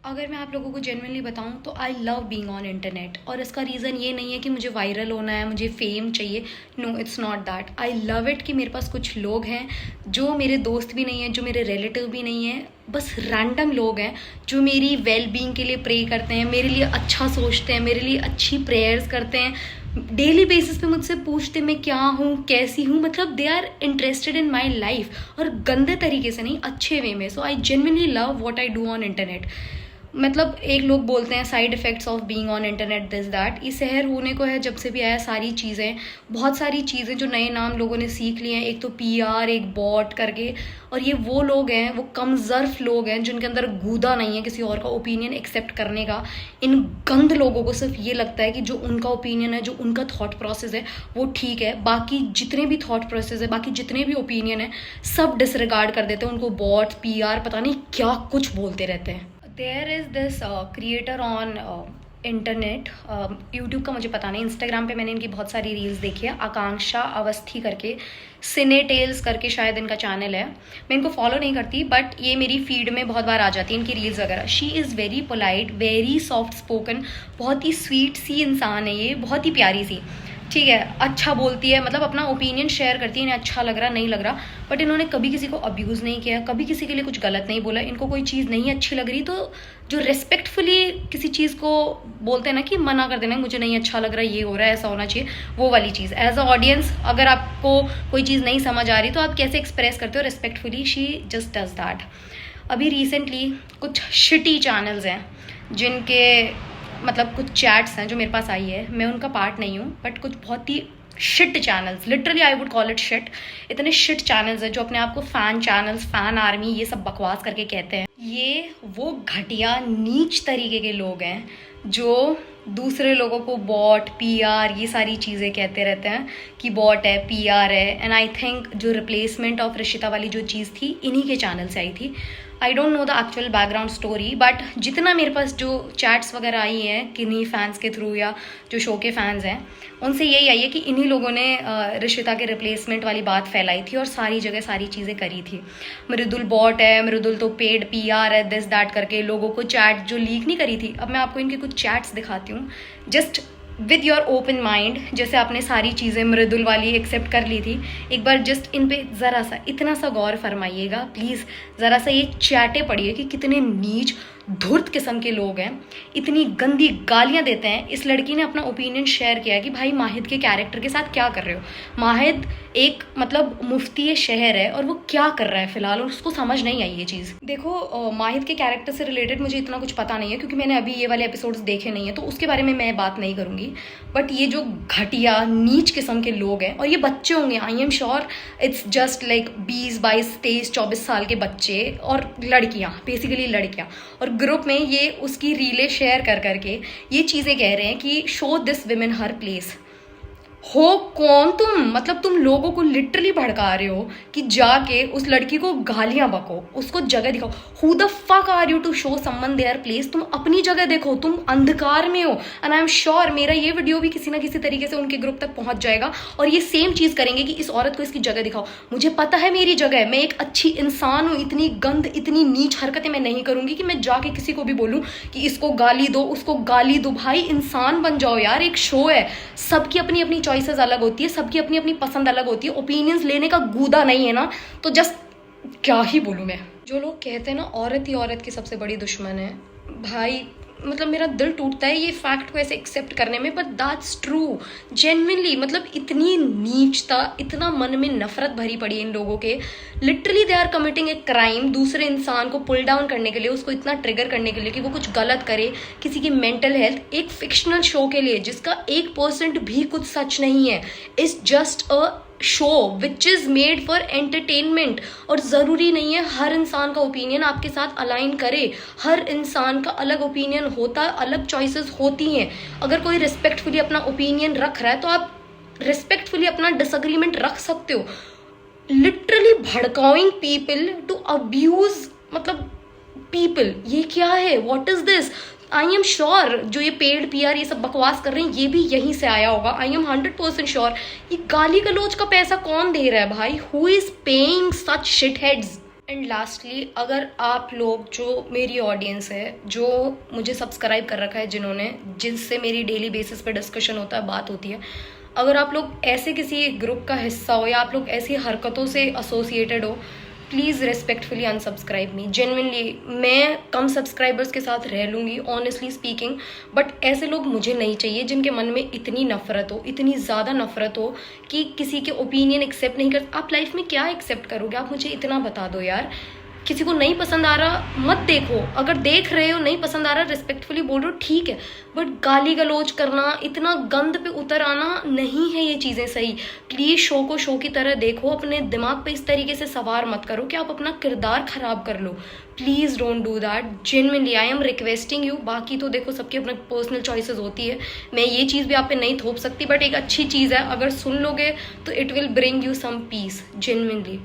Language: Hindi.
अगर मैं आप लोगों को जेन्युइनली बताऊं तो I love being on internet. और इसका रीज़न ये नहीं है कि मुझे वायरल होना है, मुझे फेम चाहिए। No, it's not that. I love it कि मेरे पास कुछ लोग हैं जो मेरे दोस्त भी नहीं हैं, जो मेरे रिलेटिव भी नहीं हैं, बस रैंडम लोग हैं जो मेरी वेल बीइंग के लिए प्रे करते हैं, मेरे लिए अच्छा सोचते हैं, मेरे लिए अच्छी प्रेयर्स करते हैं, डेली बेसिस पे मुझसे पूछते मैं क्या हूँ, कैसी हूँ। मतलब they are interested in my life, और गंदे तरीके से नहीं, अच्छे वे में। So I genuinely love what I do on internet. मतलब एक लोग बोलते हैं side effects of being on internet this that. ये शहर होने को है जब से भी आया, सारी चीज़ें, बहुत सारी चीज़ें जो नए नाम लोगों ने सीख लिए हैं। एक तो पीआर, एक बॉट करके। और ये वो लोग हैं, वो कमज़र्फ लोग हैं जिनके अंदर गूदा नहीं है किसी और का ओपिनियन एक्सेप्ट करने का। इन गंद लोगों को सिर्फ ये लगता है कि जो उनका ओपिनियन है, जो उनका थॉट प्रोसेस है, वो ठीक है। बाकी जितने भी थॉट प्रोसेस है, बाकी जितने भी ओपिनियन है, सब डिसरिगार्ड कर देते हैं। उनको बॉट, पीआर, पता नहीं क्या कुछ बोलते रहते हैं। There is this creator on internet, YouTube का मुझे पता नहीं, इंस्टाग्राम पे मैंने इनकी बहुत सारी रील्स देखी है। आकांक्षा अवस्थी करके, सिने टेल्स करके शायद इनका चैनल है। मैं इनको फॉलो नहीं करती, बट ये मेरी फीड में बहुत बार आ जाती है इनकी रील्स वगैरह। She is very polite, very soft spoken, बहुत ही स्वीट सी इंसान है ये, बहुत ही प्यारी सी। ठीक है, अच्छा बोलती है, मतलब अपना ओपिनियन शेयर करती है, इन्हें अच्छा लग रहा नहीं लग रहा। बट इन्होंने कभी किसी को अब्यूज़ नहीं किया, कभी किसी के लिए कुछ गलत नहीं बोला। इनको कोई चीज़ नहीं अच्छी लग रही तो जो रेस्पेक्टफुली किसी चीज़ को बोलते हैं ना कि मना कर देना, मुझे नहीं अच्छा लग रहा, ये हो रहा है, ऐसा होना चाहिए, वो वाली चीज़। एज अ ऑडियंस अगर आपको कोई चीज़ नहीं समझ आ रही तो आप कैसे एक्सप्रेस करते हो respectfully, she just does that. अभी रिसेंटली कुछ शिटी चैनल्स हैं जिनके मतलब कुछ चैट्स हैं जो मेरे पास आई है, मैं उनका पार्ट नहीं हूँ, बट कुछ बहुत ही shit channels, literally I would call it shit, इतने शिट चैनल्स हैं जो अपने आप को फैन चैनल्स, फैन आर्मी, ये सब बकवास करके कहते हैं। ये वो घटिया नीच तरीके के लोग हैं जो दूसरे लोगों को बॉट, पीआर, ये सारी चीज़ें कहते रहते हैं कि बॉट है, पीआर है। एंड आई थिंक जो रिप्लेसमेंट ऑफ ऋषिता वाली जो चीज़ थी, इन्हीं के चैनल से आई थी। I don't know the actual background story, but जितना मेरे पास जो चैट्स वगैरह आई हैं किन्हीं फैंस के थ्रू या जो शो के फैंस हैं, उनसे यही आई है कि इन्हीं लोगों ने ऋषिता के रिप्लेसमेंट वाली बात फैलाई थी और सारी जगह सारी चीज़ें करी थी। मृदुल बॉट है, मृदुल तो पेड पीआर है, दिस दैट करके लोगों को चैट जो लीक नहीं करी थी। अब मैं आपको इनके कुछ चैट्स दिखाती हूँ, just with your open mind. जैसे आपने सारी चीज़ें मृदुल वाली एक्सेप्ट कर ली थी, एक बार जस्ट इन पे ज़रा सा, इतना सा गौर फरमाइएगा प्लीज़। ज़रा सा ये चैटें पढ़िए कि कितने नीच धूर्त किस्म के लोग हैं, इतनी गंदी गालियां देते हैं। इस लड़की ने अपना ओपिनियन शेयर किया कि भाई माहिद के कैरेक्टर के साथ क्या कर रहे हो। माहिद एक मतलब मुफ्ती शहर है और वो क्या कर रहा है फिलहाल, और उसको समझ नहीं आई ये चीज़। देखो, माहिद के कैरेक्टर से रिलेटेड मुझे इतना कुछ पता नहीं है क्योंकि मैंने अभी ये वाले एपिसोड्स देखे नहीं है, तो उसके बारे में मैं बात नहीं करूँगी। बट ये जो घटिया नीच किस्म के लोग हैं, और ये बच्चे होंगे, I am sure it's just like 20, 22, 23, 24 साल के बच्चे और लड़कियाँ, बेसिकली लड़कियाँ, और ग्रुप में ये उसकी रीलें शेयर कर करके ये चीज़ें कह रहे हैं कि show this women her place. हो कौन तुम? मतलब तुम लोगों को लिटरली भड़का रहे हो कि जाके उस लड़की को गालियां बको, उसको जगह दिखाओ। Who the fuck are you to show someone their place? तुम अपनी जगह देखो, तुम अंधकार में हो। एंड आई एम श्योर मेरा ये वीडियो भी किसी ना किसी तरीके से उनके ग्रुप तक पहुंच जाएगा और ये सेम चीज़ करेंगे कि इस औरत को इसकी जगह दिखाओ। मुझे पता है मेरी जगह है, मैं एक अच्छी इंसान हूँ, इतनी गंद, इतनी नीच हरकतें मैं नहीं करूंगी कि मैं जाके किसी को भी बोलूँ कि इसको गाली दो, उसको गाली दो। भाई इंसान बन जाओ यार, एक शो है, सबकी अपनी अपनी चॉइसेस अलग होती है, सबकी अपनी अपनी पसंद अलग होती है। ओपिनियंस लेने का गूदा नहीं है ना, तो जस्ट क्या ही बोलूं मैं। जो लोग कहते हैं ना औरत ही औरत की सबसे बड़ी दुश्मन है, भाई मतलब मेरा दिल टूटता है ये फैक्ट को ऐसे एक्सेप्ट करने में, बट दैट्स ट्रू जेन्युइनली। मतलब इतनी नीचता, इतना मन में नफरत भरी पड़ी है इन लोगों के। Literally they are committing a crime दूसरे इंसान को पुल डाउन करने के लिए, उसको इतना ट्रिगर करने के लिए कि वो कुछ गलत करे, किसी की मेंटल हेल्थ, एक फिक्शनल शो के लिए जिसका 1% भी कुछ सच नहीं है। It's just a show which is made for entertainment. और ज़रूरी नहीं है हर इंसान का ओपिनियन आपके साथ अलाइन करे, हर इंसान का अलग ओपिनियन होता, अलग चॉइसेस होती हैं। अगर कोई रिस्पेक्टफुली अपना ओपिनियन रख रहा है तो आप रिस्पेक्टफुली अपना डिसएग्रीमेंट रख सकते हो। लिटरली भड़काइंग पीपल टू अब्यूज मतलब पीपल, ये क्या है? What is this? I am sure जो ये पेड पीआर ये सब बकवास कर रहे हैं ये भी यहीं से आया होगा। I am 100% sure. ये गाली गलौज का पैसा कौन दे रहा है भाई? Who is paying such shit heads? And lastly, अगर आप लोग, जो मेरी ऑडियंस है, जो मुझे सब्सक्राइब कर रखा है, जिन्होंने, जिनसे मेरी डेली बेसिस पे डिस्कशन होता है, बात होती है, अगर आप लोग ऐसे किसी ग्रुप का हिस्सा हो या आप लोग ऐसी हरकतों से एसोसिएटेड हो, please respectfully unsubscribe me. Genuinely मैं कम सब्सक्राइबर्स के साथ रह लूँगी, ऑनेस्टली स्पीकिंग, बट ऐसे लोग मुझे नहीं चाहिए जिनके मन में इतनी नफरत हो, इतनी ज़्यादा नफरत हो कि किसी के ओपिनियन एक्सेप्ट नहीं कर। आप लाइफ में क्या एक्सेप्ट करोगे? आप मुझे इतना बता दो यार। किसी को नहीं पसंद आ रहा मत देखो, अगर देख रहे हो नहीं पसंद आ रहा रिस्पेक्टफुली बोल रहे हो, ठीक है, बट गाली गलौज करना, इतना गंद पे उतर आना नहीं है ये चीज़ें सही। प्लीज़ शो को शो की तरह देखो, अपने दिमाग पे इस तरीके से सवार मत करो कि आप अपना किरदार खराब कर लो। Please don't do that, genuinely I am requesting you. बाकी तो देखो सबकी अपनी पर्सनल चॉइसेस होती है, मैं ये चीज़ भी आप पे नहीं थोप सकती, बट एक अच्छी चीज़ है, अगर सुन लोगे तो it will bring you some peace, genuinely.